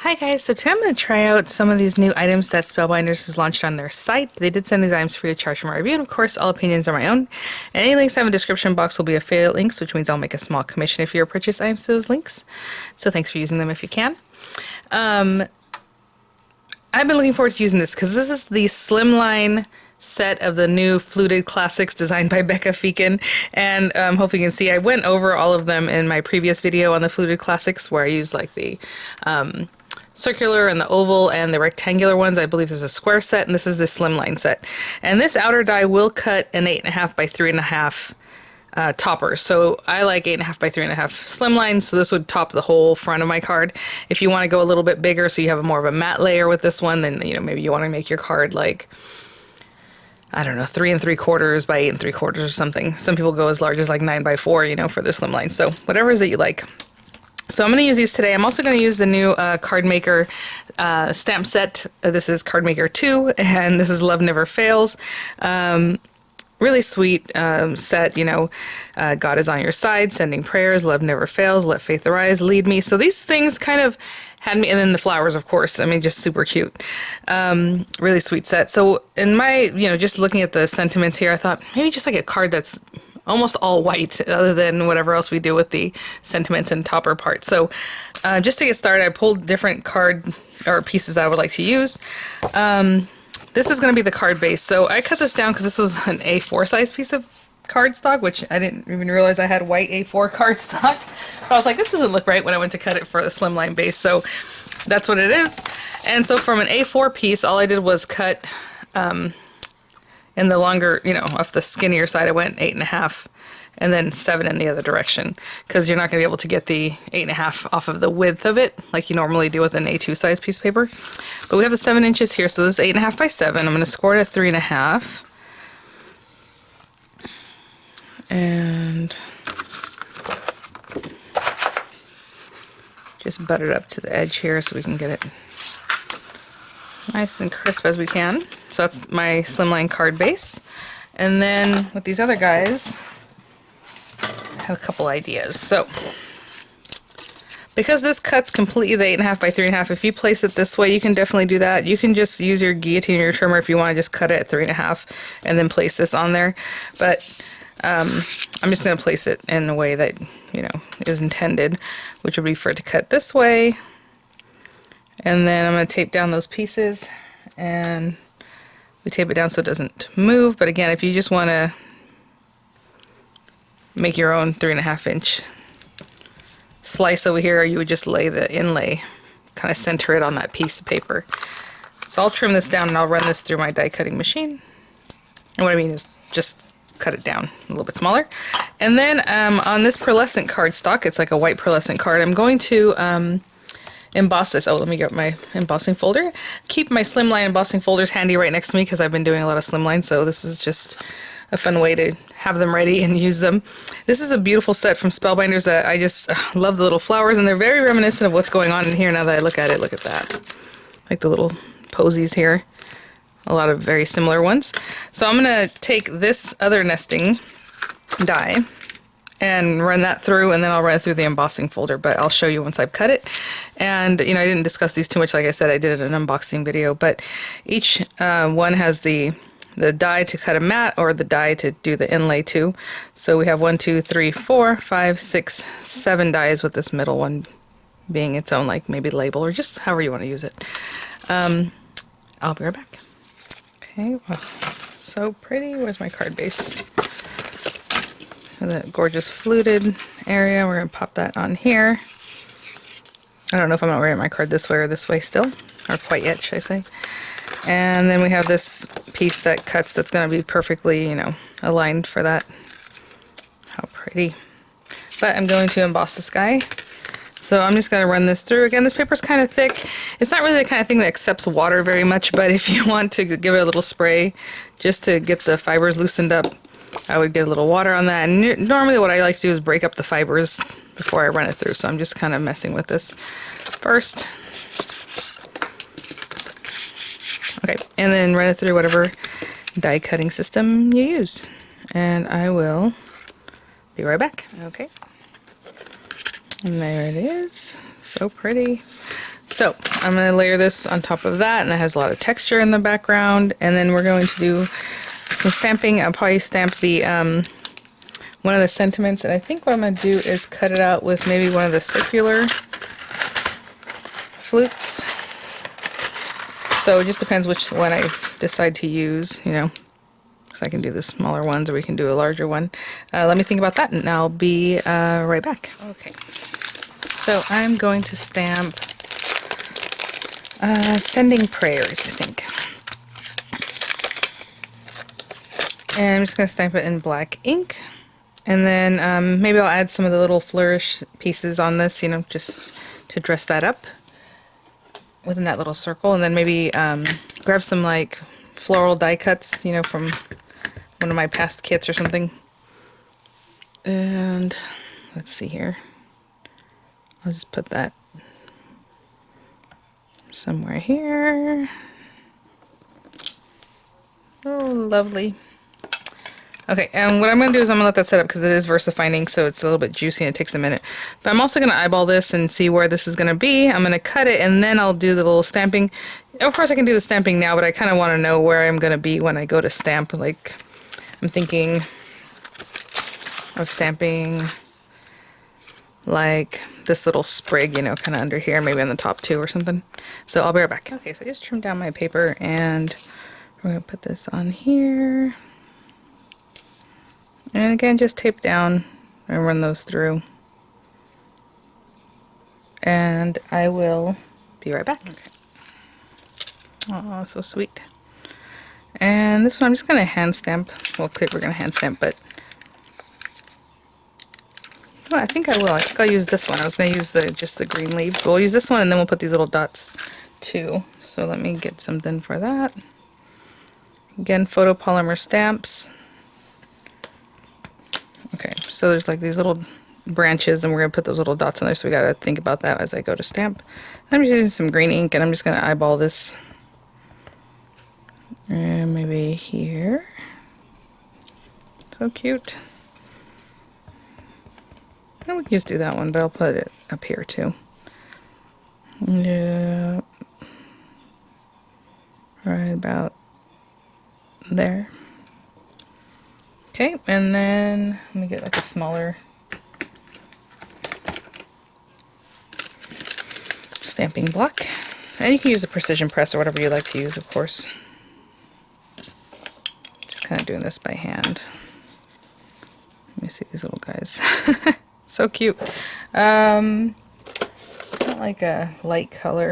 Hi guys, so today I'm going to try out some of these new items that Spellbinders has launched on their site. They did send these items free of charge for my review, and of course all opinions are my own. And any links I have in the description box will be affiliate links, which means I'll make a small commission if you purchase items to those links. So thanks for using them if you can. I've been looking forward to using this because this is the Slimline set of the new Fluted classics designed by Becca Feekin, and hopefully you can see I went over all of them in my previous video on the Fluted classics where I used like the circular and the oval and the rectangular ones. I believe there's a square set, and this is the Slimline set. And this outer die will cut an 8.5 by 3.5 topper. So I like 8.5 by 3.5 Slimline, so this would top the whole front of my card. If you want to go a little bit bigger, so you have more of a matte layer with this one, then maybe you want to make your card like, I don't know, 3 3/4 by 8 3/4 or something. Some people go as large as like 9 by 4, for their Slimline. So whatever it is that you like. So I'm going to use these today. I'm also going to use the new Cardmaker stamp set. This is Cardmaker 2, and this is Love Never Fails. Really sweet set, God is on your side, sending prayers, love never fails, let faith arise, lead me. So these things kind of had me, and then the flowers, of course. I mean, just super cute. Really sweet set. So in my, just looking at the sentiments here, I thought maybe just like a card that's almost all white, other than whatever else we do with the sentiments and topper part. So just to get started, I pulled different card or pieces that I would like to use. This is going to be the card base. So I cut this down because this was an A4 size piece of cardstock, which I didn't even realize I had white A4 cardstock. But I was like, this doesn't look right when I went to cut it for the Slimline base. So that's what it is. And so from an A4 piece, all I did was cut in the longer, off the skinnier side, I went 8.5 and then 7 in the other direction, because you're not going to be able to get the 8.5 off of the width of it like you normally do with an A2 size piece of paper. But we have the 7 inches here, so this is 8.5 by 7. I'm going to score it at 3.5. And just butt it up to the edge here so we can get it nice and crisp as we can. So that's my Slimline card base. And then with these other guys, I have a couple ideas. So because this cuts completely the 8.5 by 3.5, if you place it this way, you can definitely do that. You can just use your guillotine or your trimmer if you want to just cut it at 3.5 and then place this on there. But I'm just going to place it in a way that, is intended, which would be for it to cut this way. And then I'm going to tape down those pieces, and we tape it down so it doesn't move. But again, if you just want to make your own 3.5 inch slice over here, you would just lay the inlay, kind of center it on that piece of paper. So I'll trim this down and I'll run this through my die cutting machine. And what I mean is just cut it down a little bit smaller. And then on this pearlescent cardstock, it's like a white pearlescent card, I'm going to emboss this. Oh, let me get my embossing folder. Keep my Slimline embossing folders handy right next to me because I've been doing a lot of Slimline, so this is just a fun way to have them ready and use them. This is a beautiful set from Spellbinders that I just love the little flowers, and they're very reminiscent of what's going on in here now that I look at it. Look at that. Like the little posies here. A lot of very similar ones. So I'm going to take this other nesting die and run that through, and then I'll run it through the embossing folder, but I'll show you once I've cut it. And, I didn't discuss these too much. Like I said, I did an unboxing video, but each one has the die to cut a mat or the die to do the inlay to. So we have 1, 2, 3, 4, 5, 6, 7 dies, with this middle one being its own, like maybe label or just however you want to use it. I'll be right back. Okay, wow, so pretty. Where's my card base? The gorgeous fluted area. We're going to pop that on here. I don't know if I'm going to write my card this way or this way still, or quite yet, should I say. And then we have this piece that cuts that's going to be perfectly, aligned for that. How pretty. But I'm going to emboss this guy. So I'm just going to run this through. Again, this paper's kind of thick. It's not really the kind of thing that accepts water very much, but if you want to give it a little spray just to get the fibers loosened up, I would get a little water on that. And normally what I like to do is break up the fibers before I run it through. So I'm just kind of messing with this first. Okay, and then run it through whatever die cutting system you use. And I will be right back. Okay. And there it is. So pretty. So I'm going to layer this on top of that, and it has a lot of texture in the background. And then we're going to do some stamping. I'll probably stamp the one of the sentiments, and I think what I'm going to do is cut it out with maybe one of the circular flutes. So it just depends which one I decide to use, you know, because I can do the smaller ones or we can do a larger one. Let me think about that, and I'll be right back. Okay, so I'm going to stamp Sending Prayers, I think. And I'm just going to stamp it in black ink. And then maybe I'll add some of the little flourish pieces on this, you know, just to dress that up within that little circle. And then maybe grab some like floral die cuts, you know, from one of my past kits or something. And let's see here. I'll just put that somewhere here. Oh, lovely. Okay, and what I'm going to do is I'm going to let that set up because it is VersaFinding, so it's a little bit juicy and it takes a minute. But I'm also going to eyeball this and see where this is going to be. I'm going to cut it and then I'll do the little stamping. Of course I can do the stamping now, but I kind of want to know where I'm going to be when I go to stamp. Like, I'm thinking of stamping like this little sprig, you know, kind of under here, maybe on the top too or something. So I'll be right back. Okay, so I just trimmed down my paper and we're going to put this on here. And again, just tape down and run those through. And I will be right back. Okay. Oh, so sweet. And this one I'm just going to hand stamp. Well, we're going to hand stamp, but oh, I think I will. I think I'll use this one. I was going to use just the green leaves, but we'll use this one and then we'll put these little dots too. So let me get something for that. Again, photopolymer stamps. Okay, so there's like these little branches and we're going to put those little dots on there, so we got to think about that as I go to stamp. I'm just using some green ink and I'm just going to eyeball this. And maybe here. So cute. I would just do that one, but I'll put it up here too. Yeah. Right about there. Okay, and then let me get like a smaller stamping block. And you can use a precision press or whatever you like to use, of course. Just kind of doing this by hand. Let me see these little guys. So cute. Not like a light color.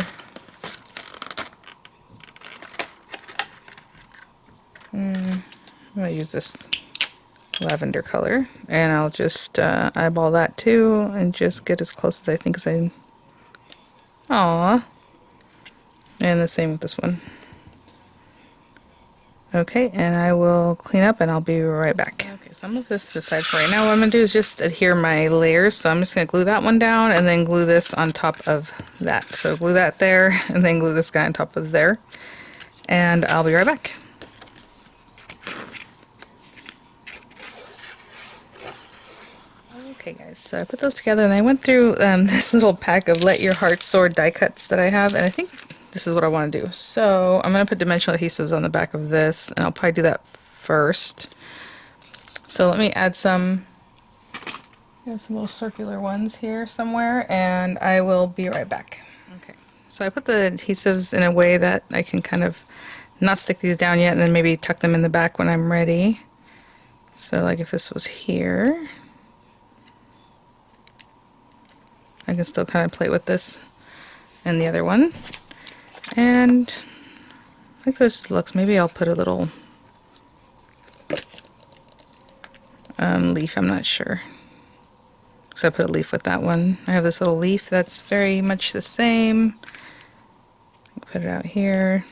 I'm going to use this lavender color, and I'll just eyeball that too and just get as close as I think as I... Aww. And the same with this one. Okay, and I will clean up and I'll be right back. Okay, so I'm going to put this to the side for right now. What I'm going to do is just adhere my layers, so I'm just going to glue that one down and then glue this on top of that. So glue that there and then glue this guy on top of there. And I'll be right back. Okay guys, so I put those together and I went through this little pack of Let Your Heart Soar die cuts that I have, and I think this is what I want to do. So I'm going to put dimensional adhesives on the back of this, and I'll probably do that first. So let me add some little circular ones here somewhere, and I will be right back. Okay, so I put the adhesives in a way that I can kind of not stick these down yet and then maybe tuck them in the back when I'm ready. So like if this was here, I can still kind of play with this and the other one. And I think this looks, maybe I'll put a little leaf, I'm not sure. So I put a leaf with that one. I have this little leaf that's very much the same. Put it out here,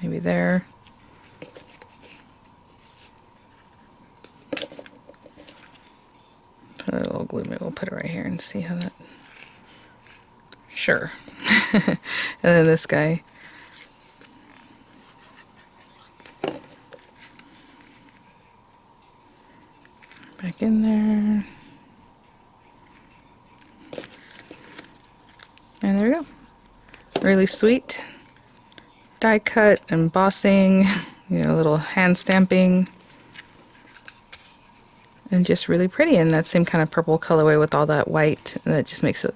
maybe there. Put a little glue, maybe we'll put it right here and see how that... Sure. And then this guy. Back in there. And there we go. Really sweet. Die cut, embossing, you know, a little hand stamping. And just really pretty in that same kind of purple colorway with all that white. And that just makes it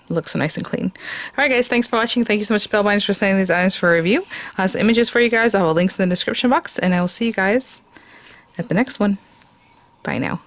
look so nice and clean. Alright guys, thanks for watching. Thank you so much Spellbinders for sending these items for review. I have some images for you guys. I'll have links in the description box. And I will see you guys at the next one. Bye now.